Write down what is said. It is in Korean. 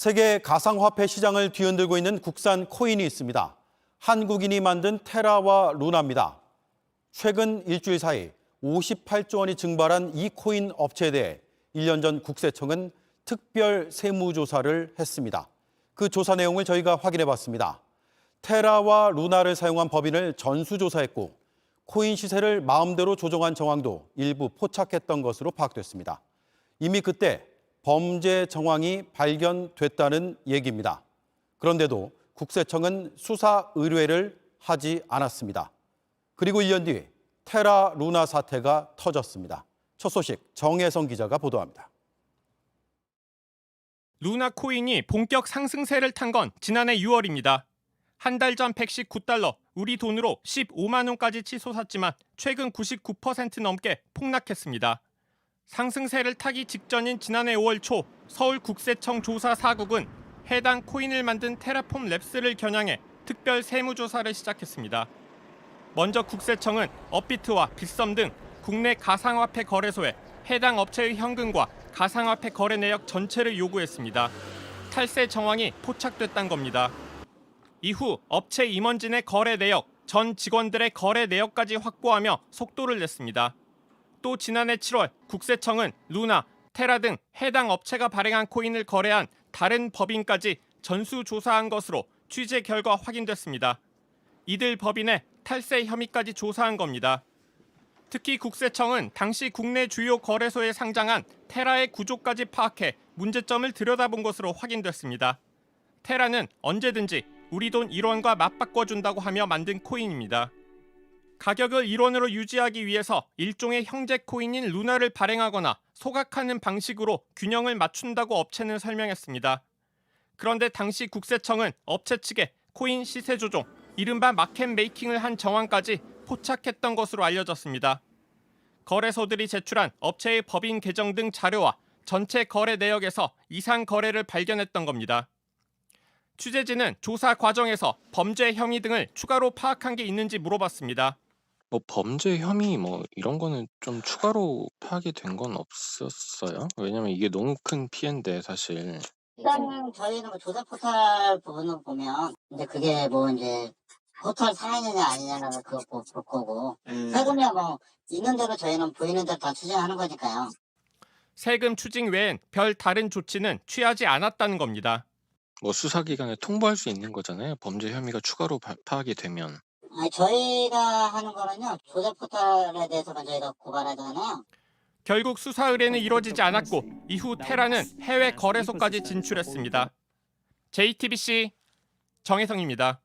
세계 가상화폐 시장을 뒤흔들고 있는 국산 코인이 있습니다. 한국인이 만든 테라와 루나입니다. 최근 일주일 사이 58조 원이 증발한 이 코인 업체에 대해 1년 전 국세청은 특별 세무조사를 했습니다. 그 조사 내용을 저희가 확인해 봤습니다. 테라와 루나를 사용한 법인을 전수조사했고 코인 시세를 마음대로 조정한 정황도 일부 포착했던 것으로 파악됐습니다. 이미 그때 범죄 정황이 발견됐다는 얘기입니다. 그런데도 국세청은 수사 의뢰를 하지 않았습니다. 그리고 1년 뒤 테라 루나 사태가 터졌습니다. 첫 소식 정혜성 기자가 보도합니다. 루나 코인이 본격 상승세를 탄 건 지난해 6월입니다. 한 달 전 119달러, 우리 돈으로 15만 원까지 치솟았지만 최근 99% 넘게 폭락했습니다. 상승세를 타기 직전인 지난해 5월 초 서울국세청 조사 4국은 해당 코인을 만든 테라폼 랩스를 겨냥해 특별 세무조사를 시작했습니다. 먼저 국세청은 업비트와 빗썸 등 국내 가상화폐 거래소에 해당 업체의 현금과 가상화폐 거래 내역 전체를 요구했습니다. 탈세 정황이 포착됐다는 겁니다. 이후 업체 임원진의 거래 내역, 전 직원들의 거래 내역까지 확보하며 속도를 냈습니다. 또 지난해 7월 국세청은 루나, 테라 등 해당 업체가 발행한 코인을 거래한 다른 법인까지 전수조사한 것으로 취재 결과 확인됐습니다. 이들 법인의 탈세 혐의까지 조사한 겁니다. 특히 국세청은 당시 국내 주요 거래소에 상장한 테라의 구조까지 파악해 문제점을 들여다본 것으로 확인됐습니다. 테라는 언제든지 우리 돈 1원과 맞바꿔준다고 하며 만든 코인입니다. 가격을 1원으로 유지하기 위해서 일종의 형제 코인인 루나를 발행하거나 소각하는 방식으로 균형을 맞춘다고 업체는 설명했습니다. 그런데 당시 국세청은 업체 측에 코인 시세 조정, 이른바 마켓 메이킹을 한 정황까지 포착했던 것으로 알려졌습니다. 거래소들이 제출한 업체의 법인 계정 등 자료와 전체 거래 내역에서 이상 거래를 발견했던 겁니다. 취재진은 조사 과정에서 범죄 혐의 등을 추가로 파악한 게 있는지 물어봤습니다. 범죄 혐의 이런 거는 좀 추가로 파악이 된 건 없었어요? 왜냐면 이게 너무 큰 피해인데 사실. 일단 저희는 조사 포털 부분을 보면 이제 그게 이제 포털 사인이냐 아니냐는 그거 볼 거고 세금이야 있는 대로 저희는 보이는 대로 다 추징하는 거니까요. 세금 추징 외엔 별 다른 조치는 취하지 않았다는 겁니다. 수사기관에 통보할 수 있는 거잖아요. 범죄 혐의가 추가로 파악이 되면. 아니, 저희가 하는 거는요. 조사 포털에 대해서만 저희가 고발하잖아요. 결국 수사 의뢰는 이루어지지 않았고 이후 테라는 해외 거래소까지 진출했습니다. JTBC 정혜성입니다.